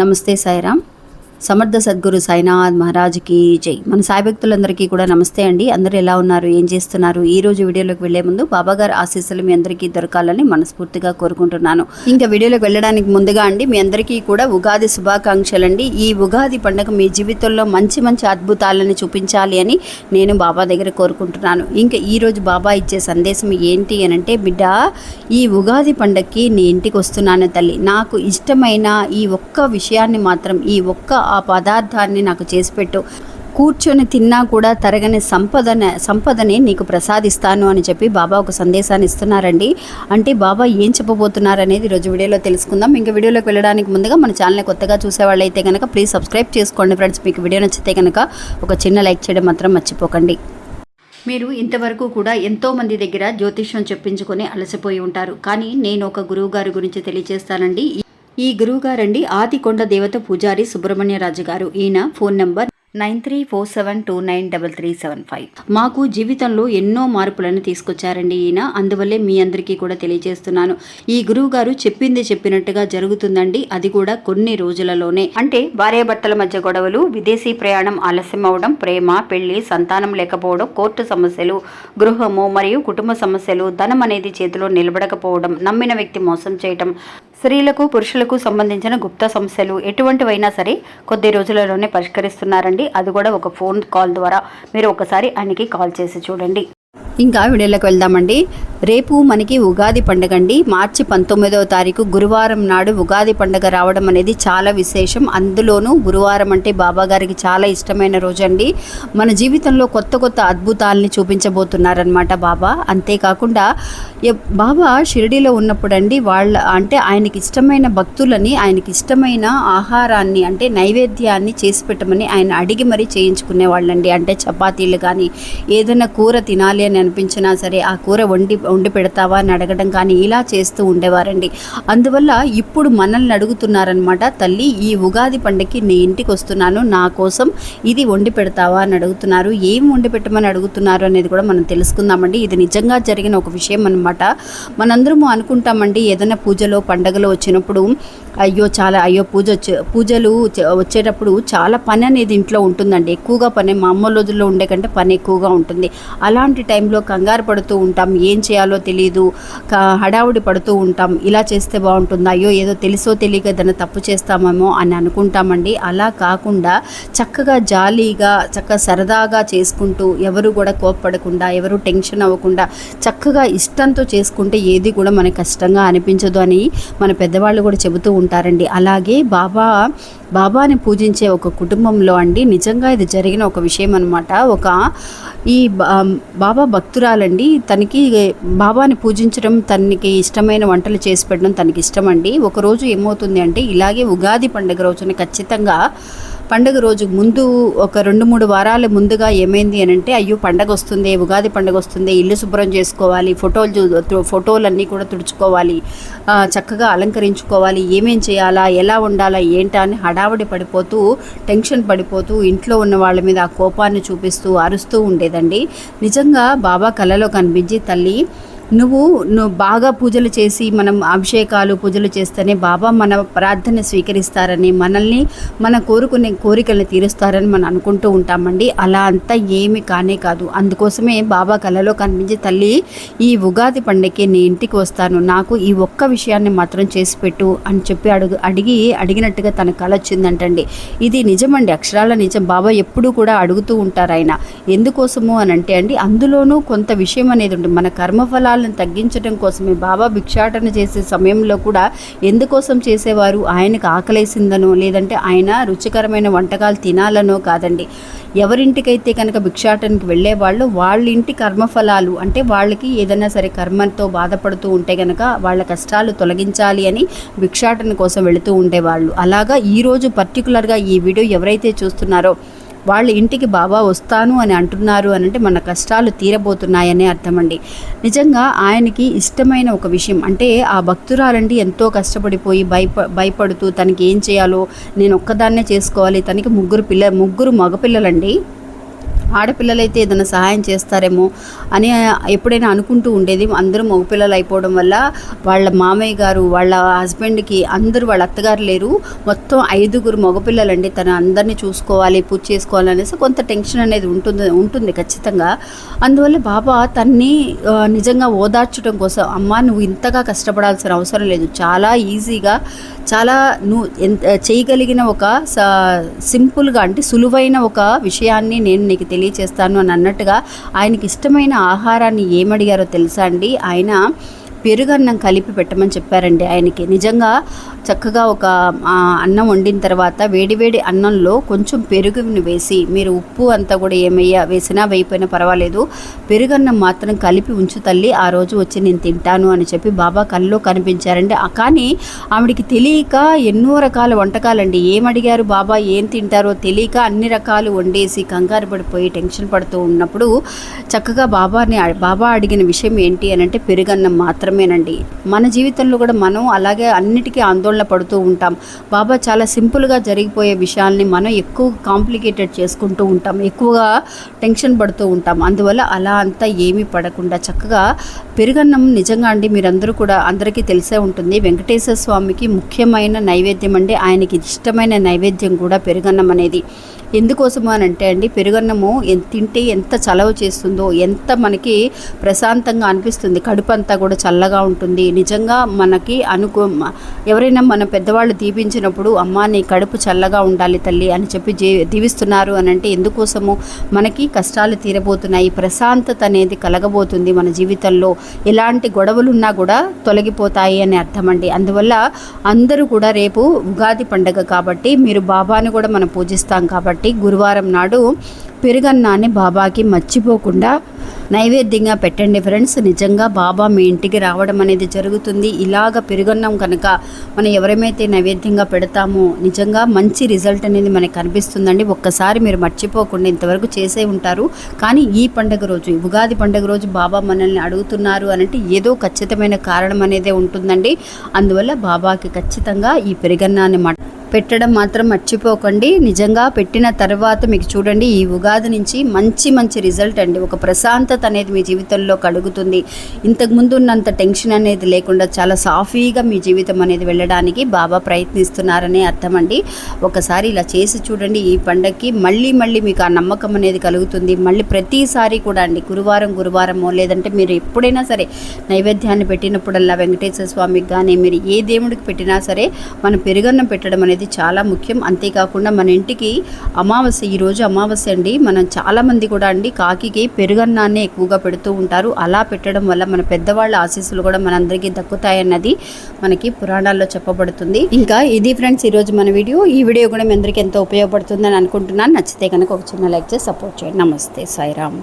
నమస్తే సాయిరామ్. సమర్థ సద్గురు సాయినాథ్ మహారాజ్కి జై. మన సాయి భక్తులందరికీ కూడా నమస్తే అండి. అందరూ ఎలా ఉన్నారు, ఏం చేస్తున్నారు? ఈ రోజు వీడియోలోకి వెళ్లే ముందు బాబాగారు ఆశీస్సులు మీ అందరికీ దొరకాలని మనస్ఫూర్తిగా కోరుకుంటున్నాను. ఇంకా వీడియోలోకి వెళ్ళడానికి ముందుగా అండి, మీ అందరికీ కూడా ఉగాది శుభాకాంక్షలు అండి. ఈ ఉగాది పండుగ మీ జీవితంలో మంచి మంచి అద్భుతాలను చూపించాలి అని నేను బాబా దగ్గర కోరుకుంటున్నాను. ఇంకా ఈరోజు బాబా ఇచ్చే సందేశం ఏంటి అని అంటే, బిడ్డ, ఈ ఉగాది పండగకి నీ ఇంటికి వస్తున్నాను తల్లి. నాకు ఇష్టమైన ఈ ఒక్క విషయాన్ని మాత్రం, ఈ ఒక్క ఆ పదార్థాన్ని నాకు చేసి పెట్టు. కూర్చొని తిన్నా కూడా తరగని సంపదని నీకు ప్రసాదిస్తాను అని చెప్పి బాబా ఒక సందేశాన్ని ఇస్తున్నారండి. అంటే బాబా ఏం చెప్పబోతున్నారు అనేది ఈరోజు వీడియోలో తెలుసుకుందాం. ఇంకా వీడియోలోకి వెళ్ళడానికి ముందుగా మన ఛానల్ని కొత్తగా చూసేవాళ్ళు అయితే కనుక ప్లీజ్ సబ్స్క్రైబ్ చేసుకోండి ఫ్రెండ్స్. మీకు వీడియో నచ్చితే కనుక ఒక చిన్న లైక్ చేయడం మాత్రం మర్చిపోకండి. మీరు ఇంతవరకు కూడా ఎంతోమంది దగ్గర జ్యోతిష్యం చెప్పించుకొని అలసిపోయి ఉంటారు. కానీ నేను ఒక గురువు గారి గురించి తెలియజేస్తానండి. ఈ గురువుగారండి ఆదికొండ దేవత పూజారి సుబ్రహ్మణ్యరాజు గారు. ఈయన ఫోన్ నంబర్ 9347293375. మాకు జీవితంలో ఎన్నో మార్పులను తీసుకొచ్చారండి ఈయన. అందువల్లే మీ అందరికీ కూడా తెలియజేస్తున్నాను. ఈ గురువు గారు చెప్పింది చెప్పినట్టుగా జరుగుతుందండి. అది కూడా కొన్ని రోజులలోనే. అంటే భార్యాభర్తల మధ్య గొడవలు, విదేశీ ప్రయాణం ఆలస్యం అవడం, ప్రేమ, పెళ్లి, సంతానం లేకపోవడం, కోర్టు సమస్యలు, గృహము మరియు కుటుంబ సమస్యలు, ధనం అనేది చేతిలో నిలబడకపోవడం, నమ్మిన వ్యక్తి మోసం చేయటం, స్త్రీలకు పురుషులకు సంబంధించిన గుప్త సమస్యలు ఎటువంటివైనా సరే కొద్ది రోజులలోనే పరిష్కరిస్తున్నారండి. అది కూడా ఒక ఫోన్ కాల్ ద్వారా. మీరు ఒకసారి ఆయనకి కాల్ చేసి చూడండి. ఇంకా వీడియోలోకి వెళ్దామండి. రేపు మనకి ఉగాది పండుగ అండి. మార్చి 19వ తారీఖు గురువారం నాడు ఉగాది పండుగ రావడం అనేది చాలా విశేషం. అందులోనూ గురువారం అంటే బాబా గారికి చాలా ఇష్టమైన రోజు అండి. మన జీవితంలో కొత్త కొత్త అద్భుతాలని చూపించబోతున్నారనమాట బాబా. అంతేకాకుండా బాబా షిరిడీలో ఉన్నప్పుడు అండి అంటే ఆయనకి ఇష్టమైన భక్తులని, ఆయనకి ఇష్టమైన ఆహారాన్ని అంటే నైవేద్యాన్ని చేసి పెట్టమని ఆయన అడిగి మరీ చేయించుకునే వాళ్ళండి. అంటే చపాతీలు కానీ ఏదైనా కూర తినాలి అని అనిపించినా సరే ఆ కూర వండి పెడతావా అని అడగడం కానీ ఇలా చేస్తూ ఉండేవారండి. అందువల్ల ఇప్పుడు మనల్ని అడుగుతున్నారనమాట, తల్లి ఈ ఉగాది పండుగకి నీ ఇంటికి వస్తున్నాను, నా కోసం ఇది వండి పెడతావా అని అడుగుతున్నారు. ఏం వండి పెట్టమని అడుగుతున్నారు అనేది కూడా మనం తెలుసుకుందామండి. ఇది నిజంగా జరిగిన ఒక విషయం అనమాట. మనందరము అనుకుంటామండి, ఏదైనా పూజలో పండగలో వచ్చినప్పుడు పూజలు వచ్చేటప్పుడు చాలా పని అనేది ఇంట్లో ఉంటుందండి. ఎక్కువగా పని మామూలు రోజుల్లో ఉండే కంటే పని ఎక్కువగా ఉంటుంది. అలాంటి టైంలో కంగారు పడుతూ ఉంటాం, ఏం చేయాలో తెలియదు, హడావుడి పడుతూ ఉంటాం. ఇలా చేస్తే బాగుంటుందా, అయ్యో ఏదో తెలుసో తెలియక ఏదైనా తప్పు చేస్తామేమో అని అనుకుంటామండి. అలా కాకుండా చక్కగా జాలీగా సరదాగా చేసుకుంటూ, ఎవరు కూడా కోప్పడకుండా, ఎవరు టెన్షన్ అవ్వకుండా చక్కగా ఇష్టంతో చేసుకుంటే ఏది కూడా మనకు కష్టంగా అనిపించదు అని మన పెద్దవాళ్ళు కూడా చెబుతూ ఉంటారండి. అలాగే బాబాని పూజించే ఒక కుటుంబంలో అండి నిజంగా ఇది జరిగిన ఒక విషయం అనమాట. ఈ బాబా భక్తురాలండి, తనకి బాబాని పూజించడం, తనకి ఇష్టమైన వంటలు చేసి పెట్టడం తనకి ఇష్టం అండి. ఒకరోజు ఏమవుతుంది అంటే, ఇలాగే ఉగాది పండుగ రోజున ఖచ్చితంగా పండుగ రోజు ముందు ఒక 2-3 వారాల ముందుగా ఏమైంది అని అంటే, అయ్యో పండగ వస్తుంది, ఉగాది పండుగ వస్తుంది, ఇల్లు శుభ్రం చేసుకోవాలి, ఫోటోలన్నీ కూడా తుడుచుకోవాలి, చక్కగా అలంకరించుకోవాలి, ఏమేం చేయాలా, ఎలా ఉండాలా, ఏంటా అని హడావుడి పడిపోతూ, టెన్షన్ పడిపోతూ ఇంట్లో ఉన్న వాళ్ళ మీద ఆ కోపాన్ని చూపిస్తూ అరుస్తూ ఉండేదండి. నిజంగా బాబా కలలో కనిపించి, తల్లి నువ్వు బాగా పూజలు చేసి మనం అభిషేకాలు పూజలు చేస్తేనే బాబా మన ప్రార్థన స్వీకరిస్తారని, మనల్ని మన కోరుకునే కోరికలను తీరుస్తారని మనం అనుకుంటూ ఉంటామండి. అలా అంతా ఏమి కానే కాదు. అందుకోసమే బాబా కలలో కనిపించి, తల్లి ఈ ఉగాది పండుగకి నీ ఇంటికి వస్తాను, నాకు ఈ ఒక్క విషయాన్ని మాత్రం చేసి పెట్టు అని చెప్పి అడిగినట్టుగా తన కల వచ్చిందంటండి. ఇది నిజమండి, అక్షరాల నిజం. బాబా ఎప్పుడూ కూడా అడుగుతూ ఉంటారు ఆయన. ఎందుకోసము అని అంటే అండి, అందులోనూ కొంత విషయం అనేది ఉంటుంది. మన కర్మఫలాలు తగ్గించడం కోసమే బాబా భిక్షాటన చేసే సమయంలో కూడా ఎందుకోసం చేసేవారు, ఆయనకు ఆకలేసిందనో లేదంటే ఆయన రుచికరమైన వంటకాలు తినాలనో కాదండి. ఎవరింటికైతే కనుక భిక్షాటనకి వెళ్ళేవాళ్ళు వాళ్ళ ఇంటి కర్మఫలాలు అంటే వాళ్ళకి ఏదైనా సరే కర్మతో బాధపడుతూ ఉంటే కనుక వాళ్ళ కష్టాలు తొలగించాలి అని భిక్షాటన కోసం వెళుతూ ఉండేవాళ్ళు. అలాగా ఈరోజు పర్టికులర్గా ఈ వీడియో ఎవరైతే చూస్తున్నారో వాళ్ళ ఇంటికి బాబా వస్తాను అని అంటున్నారు అని అంటే మన కష్టాలు తీరబోతున్నాయనే అర్థమండి. నిజంగా ఆయనకి ఇష్టమైన ఒక విషయం అంటే, ఆ భక్తురాలండి ఎంతో కష్టపడిపోయి భయపడుతూ తనకి ఏం చేయాలో, నేను ఒక్కదాన్నే చేసుకోవాలి, తనకి ముగ్గురు మగపిల్లలండి. ఆడపిల్లలైతే ఏదైనా సహాయం చేస్తారేమో అని ఎప్పుడైనా అనుకుంటూ ఉండేది. అందరూ మగపిల్లలు అయిపోవడం వల్ల వాళ్ళ మామయ్య గారు, వాళ్ళ హస్బెండ్కి అందరూ, వాళ్ళ అత్తగారు లేరు, మొత్తం 5గురు మగపిల్లలండి. తను అందరినీ చూసుకోవాలి, పూజ చేసుకోవాలనేసి కొంత టెన్షన్ అనేది ఉంటుంది ఖచ్చితంగా. అందువల్ల బాబా తన్ని నిజంగా ఓదార్చడం కోసం, అమ్మ నువ్వు ఇంతగా కష్టపడాల్సిన అవసరం లేదు, చాలా ఈజీగా, చాలా నువ్వు చేయగలిగిన ఒక సింపుల్గా అంటే సులువైన ఒక విషయాన్ని నేను నీకు తెలియచేస్తాను అని అన్నట్టుగా ఆయనకి ఇష్టమైన ఆహారాన్ని ఏమడిగారో తెలుసా అండి? ఆయన పెరుగన్నం కలిపి పెట్టమని చెప్పారండి ఆయనకి. నిజంగా చక్కగా ఒక అన్నం వండిన తర్వాత వేడివేడి అన్నంలో కొంచెం పెరుగుని వేసి, మీరు ఉప్పు అంతా కూడా వేసినా వేయిపోయినా పర్వాలేదు, పెరుగన్నం మాత్రం కలిపి ఉంచు తల్లి, ఆ రోజు వచ్చి నేను తింటాను అని చెప్పి బాబా కల్లో కనిపించారండి. కానీ ఆవిడికి తెలియక ఎన్నో రకాల వంటకాలండి, ఏమడిగారు బాబా, ఏం తింటారో తెలియక అన్ని రకాలు వండేసి కంగారు పడిపోయి టెన్షన్ పడుతూ ఉన్నప్పుడు చక్కగా బాబా అడిగిన విషయం ఏంటి అని అంటే పెరుగన్నం మాత్రమేనండి. మన జీవితంలో కూడా మనం అలాగే అన్నిటికీ ఆందోళన పడుతూ ఉంటాం. బాబా చాలా సింపుల్గా జరిగిపోయే విషయాల్ని మనం ఎక్కువ కాంప్లికేటెడ్ చేసుకుంటూ ఉంటాం, ఎక్కువగా టెన్షన్ పడుతూ ఉంటాం. అందువల్ల అలా అంతా ఏమీ పడకుండా చక్కగా పెరుగన్నం నిజంగా అండి, మీరందరూ కూడా అందరికీ తెలిసే ఉంటుంది, వెంకటేశ్వర స్వామికి ముఖ్యమైన నైవేద్యం అండి. ఆయనకి ఇష్టమైన నైవేద్యం కూడా పెరుగన్నం అనేది. ఎందుకోసము అని అంటే అండి, పెరుగన్నము తింటే ఎంత చలవ చేస్తుందో, ఎంత మనకి ప్రశాంతంగా అనిపిస్తుంది, కడుపు అంతా కూడా చల్లగా ఉంటుంది. నిజంగా మనకి ఎవరైనా మన పెద్దవాళ్ళు దీవించినప్పుడు అమ్మ నీ కడుపు చల్లగా ఉండాలి తల్లి అని చెప్పి దీవిస్తున్నారు అని అంటే ఎందుకోసము, మనకి కష్టాలు తీరబోతున్నాయి, ప్రశాంతత అనేది కలగబోతుంది మన జీవితంలో, ఎలాంటి గొడవలున్నా కూడా తొలగిపోతాయి అని అర్థం అండి. అందువల్ల అందరూ కూడా రేపు ఉగాది పండుగ కాబట్టి, మీరు బాబాని కూడా మనం పూజిస్తాం కాబట్టి గురువారం నాడు పెరుగన్నాన్ని బాబాకి మర్చిపోకుండా నైవేద్యంగా పెట్టండి ఫ్రెండ్స్. నిజంగా బాబా మీ ఇంటికి రావడం అనేది జరుగుతుంది. ఇలాగ పెరుగన్నం కనుక మనం ఎవరైతే నైవేద్యంగా పెడతామో నిజంగా మంచి రిజల్ట్ అనేది మనకు కనిపిస్తుందండి. ఒక్కసారి మీరు మర్చిపోకుండా ఇంతవరకు చేసే ఉంటారు, కానీ ఈ పండుగ రోజు, ఉగాది పండుగ రోజు బాబా మనల్ని అడుగుతున్నారు అనంటే ఏదో ఖచ్చితమైన కారణం అనేదే ఉంటుందండి. అందువల్ల బాబాకి ఖచ్చితంగా ఈ పెరుగన్నాన్ని పెట్టడం మాత్రం మర్చిపోకండి. నిజంగా పెట్టిన తర్వాత మీకు చూడండి, ఈ ఉగాది నుంచి మంచి రిజల్ట్ అండి, ఒక ప్రశాంతత అనేది మీ జీవితంలో కలుగుతుంది. ఇంతకుముందు ఉన్నంత టెన్షన్ అనేది లేకుండా చాలా సాఫీగా మీ జీవితం అనేది వెళ్ళడానికి బాబా ప్రయత్నిస్తున్నారనే అర్థం అండి. ఒకసారి ఇలా చేసి చూడండి, ఈ పండగకి మళ్ళీ మీకు ఆ నమ్మకం అనేది కలుగుతుంది. మళ్ళీ ప్రతిసారి కూడా అండి గురువారమో లేదంటే మీరు ఎప్పుడైనా సరే నైవేద్యాన్ని పెట్టినప్పుడల్లా వెంకటేశ్వర స్వామికి కానీ మీరు ఏ దేవుడికి పెట్టినా సరే మనం పెరుగన్నం పెట్టడం అనేది చాలా ముఖ్యం. అంతేకాకుండా మన ఇంటికి అమావాస్య, ఈరోజు అమావాస్య అండి, మనం చాలామంది కూడా అండి కాకికి పెరుగన్నాన్ని ఎక్కువగా పెడుతూ ఉంటారు. అలా పెట్టడం వల్ల మన పెద్దవాళ్ళ ఆశీస్సులు కూడా మనందరికీ దక్కుతాయన్నది మనకి పురాణాల్లో చెప్పబడుతుంది. ఇంకా ఇది ఫ్రెండ్స్ ఈరోజు మన వీడియో. ఈ వీడియో కూడా మీ అందరికీ ఎంతో ఉపయోగపడుతుందని అనుకుంటున్నాను. నచ్చితే కనుక ఒక చిన్న లైక్ చేసి సపోర్ట్ చేయండి. నమస్తే, సాయిరామ్.